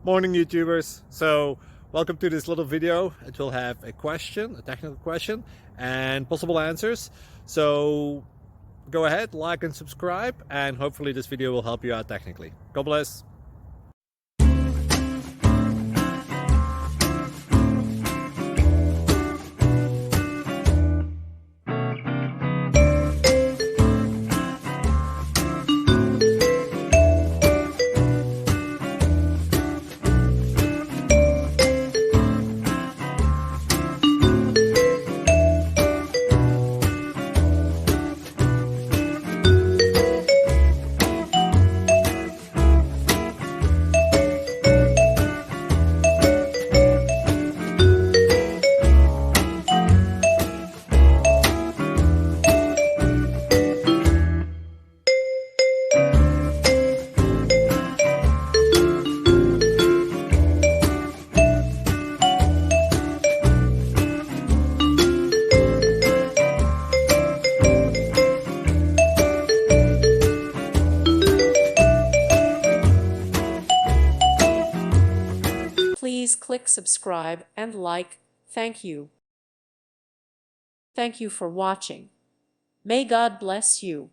Morning YouTubers. So welcome to this little video. It will have a question, a technical question, and possible answers. So go ahead, like and subscribe, and hopefully this video will help you out technically. God bless. Please click subscribe and like. Thank you. Thank you for watching. May God bless you.